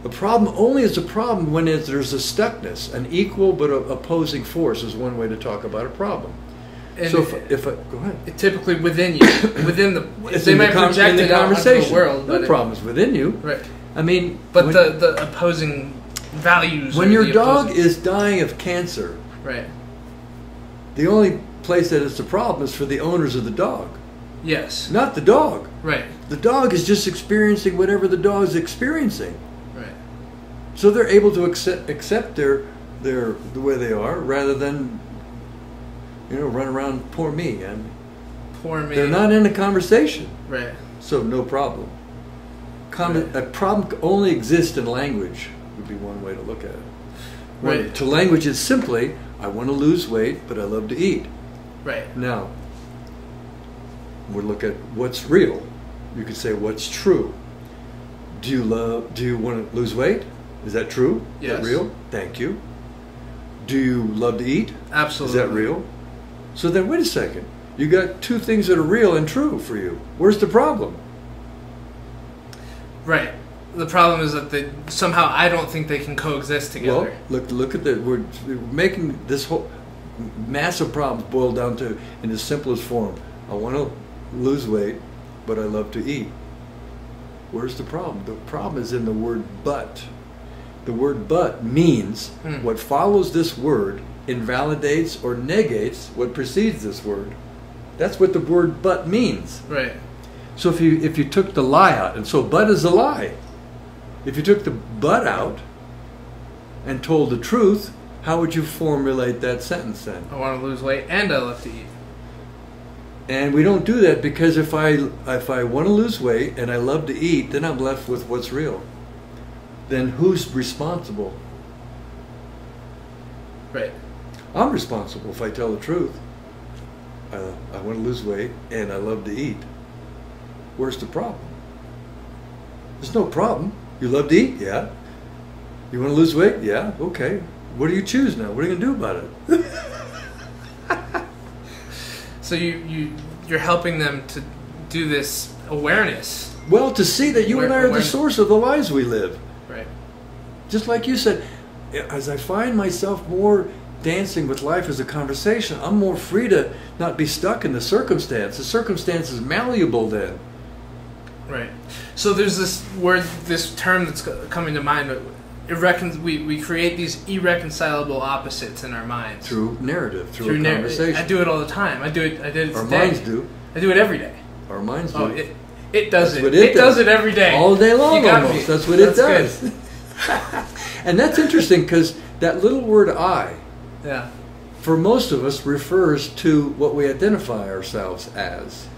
The problem only is a problem when there's a stuckness. An equal but opposing force is one way to talk about a problem. And So if I go ahead. typically within you, within the It's they in might project in it the out into conversation. the world, No but problems within you. right. I mean, But when, the opposing values. when or your the dog opposing- is dying of cancer, right. the only place that it's a problem is for the owners of the dog, Yes. not the dog. Right. The dog is just experiencing whatever the dog is experiencing. Right. So they're able to accept the way they are rather than run around poor me, and Poor me. they're not in a conversation. Right. So no problem. Right. A problem only exists in language would be one way to look at it. Right. To language it's simply I want to lose weight but I love to eat. Right. Now we'll look at what's real. You could say what's true. Do you want to lose weight? Is that true? Yes. Is that real? Thank you. Do you love to eat? Absolutely. Is that real? So then wait a second. You got two things that are real and true for you. Where's the problem? Right. The problem is that somehow I don't think they can coexist together. Well, look at that. We're making this whole massive problems boil down to in the simplest form. I want to lose weight, but I love to eat. Where's the problem? The problem is in the word but. The word but means what follows this word invalidates or negates what precedes this word. That's what the word but means. Right. So if you took the lie out, and so but is a lie. If you took the but out and told the truth, how would you formulate that sentence then? I want to lose weight and I love to eat. And we don't do that because if I want to lose weight and I love to eat, then I'm left with what's real. Then who's responsible? Right. I'm responsible if I tell the truth. I want to lose weight and I love to eat. Where's the problem? There's no problem. You love to eat? Yeah. You want to lose weight? Yeah. Okay. What do you choose now? What are you going to do about it? So you're helping them to do this awareness. Well, to see that you and I are the source of the lives we live. Right. Just like you said, as I find myself more dancing with life as a conversation, I'm more free to not be stuck in the circumstance. The circumstance is malleable then. Right. So there's this word, this term that's coming to mind. We create these irreconcilable opposites in our minds Through narrative, through a conversation. I do it all the time. I did it Our today. minds do. I do it every day. Our minds do. Oh, it does That's it. what It does it every day. All day long You got almost. me. That's what it That's does. And that's interesting because that little word I, Yeah. for most of us, refers to what we identify ourselves as.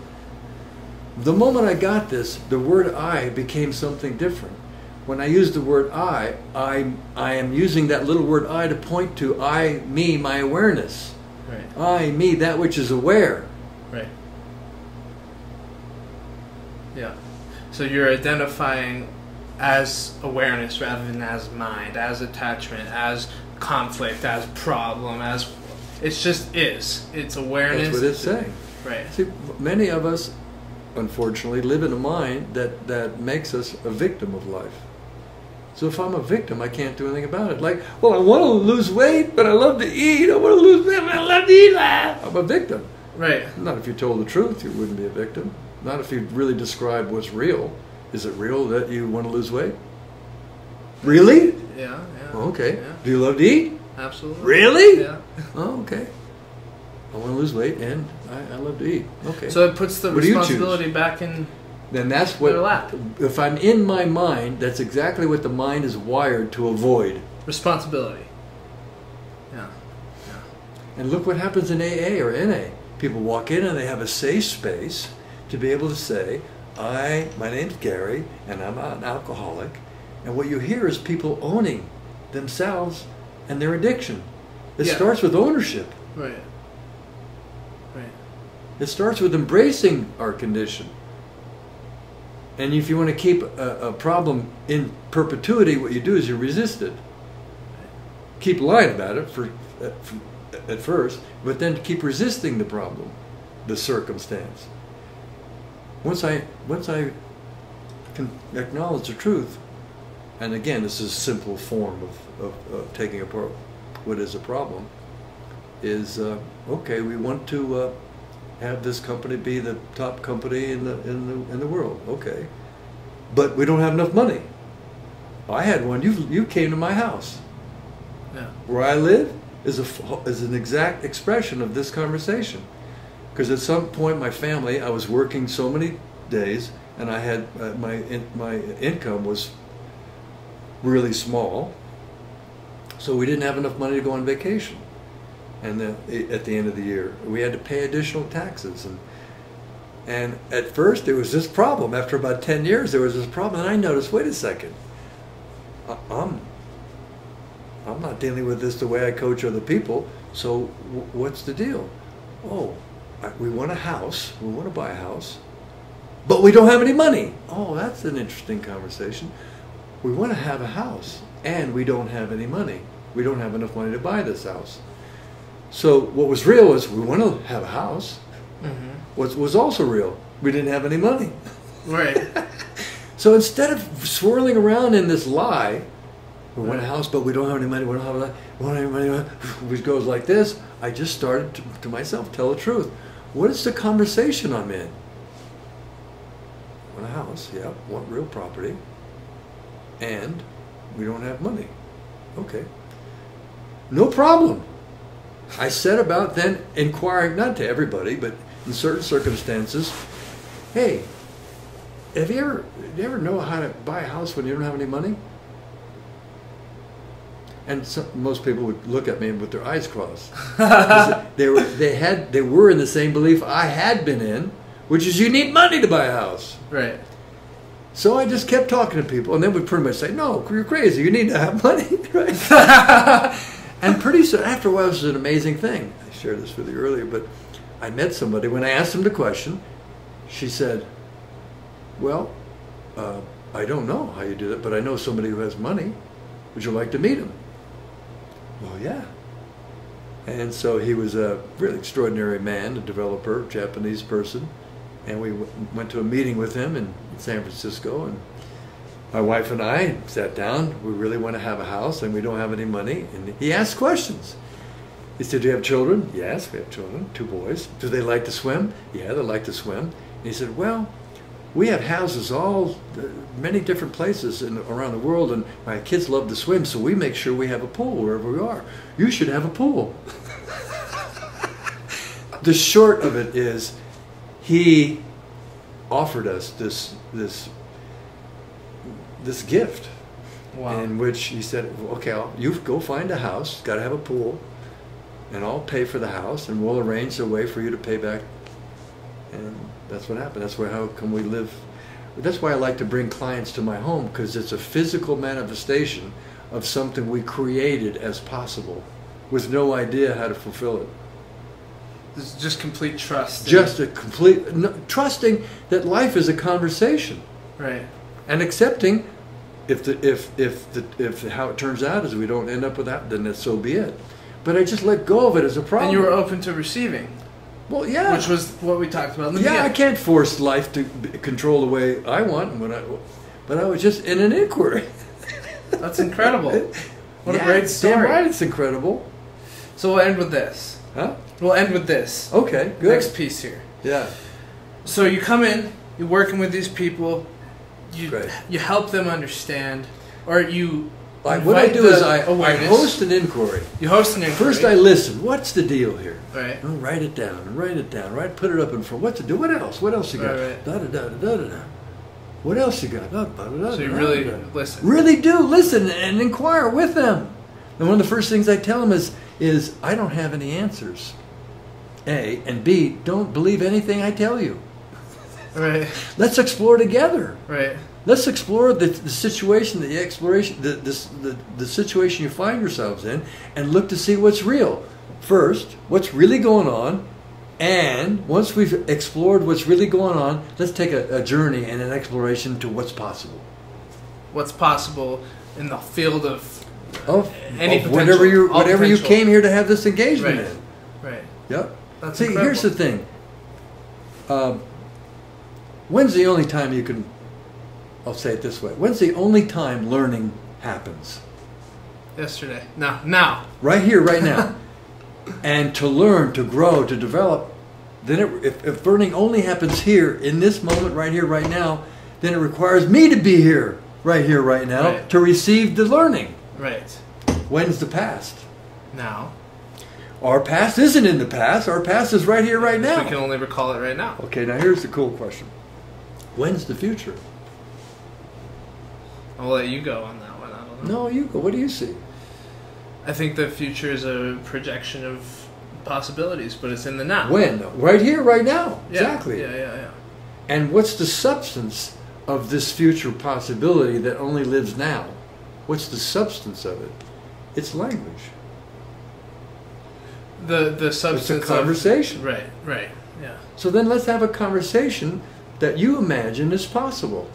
The moment I got this, the word I became something different. When I use the word I am using that little word I to point to I, me, my awareness. Right. I, me, that which is aware. Right. Yeah. So you're identifying as awareness rather than as mind, as attachment, as conflict, as problem, as it's just is. It's awareness. That's what it's saying. Right. See, many of us, unfortunately, live in a mind that makes us a victim of life. So if I'm a victim, I can't do anything about it. Like, well, I want to lose weight, but I love to eat. I want to lose weight, but I love to eat. I'm a victim. Right. Not if you told the truth, you wouldn't be a victim. Not if you really described what's real. Is it real that you want to lose weight? Really? Yeah. Yeah. Okay. Yeah. Do you love to eat? Absolutely. Really? Yeah. Oh, okay. I want to lose weight and I love to eat. Okay. So it puts the What do you responsibility choose? back in. Then that's what, their lap. if I'm in my mind, that's exactly what the mind is wired to avoid. Responsibility. Yeah. Yeah. And look what happens in AA or NA. People walk in and they have a safe space to be able to say, my name's Gary and I'm an alcoholic. And what you hear is people owning themselves and their addiction. It Yeah. starts with ownership. Right. Right. It starts with embracing our condition. And if you want to keep a problem in perpetuity, what you do is you resist it. Keep lying about it at first, but then keep resisting the problem, the circumstance. Once I can acknowledge the truth, and again, this is a simple form of taking apart what is a problem, is okay, we want to have this company be the top company in the world. Okay, but we don't have enough money. I had one. You came to my house. Yeah. Where I live is an exact expression of this conversation. Because at some point, my family, I was working so many days, and I had my income was really small, so we didn't have enough money to go on vacation. And then at the end of the year, we had to pay additional taxes. And at first, there was this problem. After about 10 years, there was this problem. And I noticed, wait a second, I'm not dealing with this the way I coach other people, so what's the deal? Oh, we want a house. We want to buy a house. But we don't have any money. Oh, that's an interesting conversation. We want to have a house, and we don't have any money. We don't have enough money to buy this house. So what was real was we want to have a house. Mm-hmm. What was also real, we didn't have any money. Right. So instead of swirling around in this lie, we want a house, but we don't have any money, we don't have any money, which goes like this, I just started to myself tell the truth. What is the conversation I'm in? Want a house, yeah, want real property, and we don't have money. Okay. No problem. I set about then inquiring, not to everybody, but in certain circumstances, hey, do you ever know how to buy a house when you don't have any money? And most people would look at me with their eyes crossed. they were in the same belief I had been in, which is you need money to buy a house. Right. So I just kept talking to people, and they would pretty much say, no, you're crazy, you need to have money. Right? And pretty soon, after a while, this was an amazing thing. I shared this with you earlier, but I met somebody, when I asked them the question, she said, well, I don't know how you do that, but I know somebody who has money. Would you like to meet him? Well, yeah. And so he was a really extraordinary man, a developer, Japanese person, and we went to a meeting with him in San Francisco, and my wife and I sat down. We really want to have a house, and we don't have any money. And he asked questions. He said, do you have children? Yes, we have children, 2 boys. Do they like to swim? Yeah, they like to swim. And he said, well, we have houses many different places around the world, and my kids love to swim, so we make sure we have a pool wherever we are. You should have a pool. The short of it is, he offered us this gift. Wow. In which he said, okay, you go find a house, got to have a pool, and I'll pay for the house, and we'll arrange a way for you to pay back. And that's what happened. That's why, how come we live. That's why I like to bring clients to my home, because it's a physical manifestation of something we created as possible with no idea how to fulfill it. It's just complete trust. Just a complete, trusting that life is a conversation. Right. And accepting if how it turns out is we don't end up with that, then that's so be it. But I just let go of it as a problem. And you were open to receiving. Well, yeah. Which was what we talked about in the beginning. beginning. I can't force life to control the way I want, but I was just in an inquiry. That's incredible. What a great story. story. Right, it's incredible. So we'll end with this. Huh? We'll end with this. Okay, good. Next piece here. Yeah. So you come in, you're working with these people, Great. You help them understand, or you what I do is I host an inquiry. You host an inquiry. First I listen. What's the deal here? Right. Oh, write it down. Write it down. Right. Put it up in front. What to do? What else? What else you got? Right. Da da da da da da. What else you got? Da, da, da, so you da, really da. listen. Really do listen and inquire with them. And one of the first things I tell them is I don't have any answers. A, and B, don't believe anything I tell you. Right. Let's explore together. Right. Let's explore the situation, the exploration, the situation you find yourselves in, and look to see what's real. First, what's really going on, and once we've explored what's really going on, let's take a journey and an exploration to what's possible. What's possible in the field of whatever you came here to have this engagement in. Right. Yep. That's See, incredible. here's the thing. When's the only time you can, I'll say it this way, when's the only time learning happens? Yesterday. No. Now. Right here, right now. And to learn, to grow, to develop, then if learning only happens here, in this moment, right here, right now, then it requires me to be here, right now, right. to receive the learning. Right. When's the past? Now. Our past isn't in the past. Our past is right here, right now. We can only recall it right now. Okay, now here's the cool question. When's the future? I'll let you go on that one. I don't know. No, you go. What do you see? I think the future is a projection of possibilities, but it's in the now. When? Right here, right now. Yeah. Exactly. Yeah. And what's the substance of this future possibility that only lives now? What's the substance of it? It's language. The substance it's a conversation. Right, yeah. So then let's have a conversation that you imagine is possible.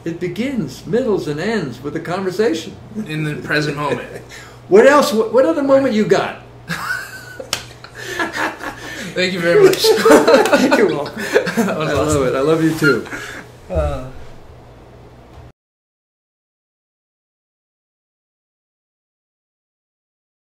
It begins, middles, and ends with a conversation. In the present moment. What else? What other moment you got? Thank you very much. You're welcome. I love it. I love you too.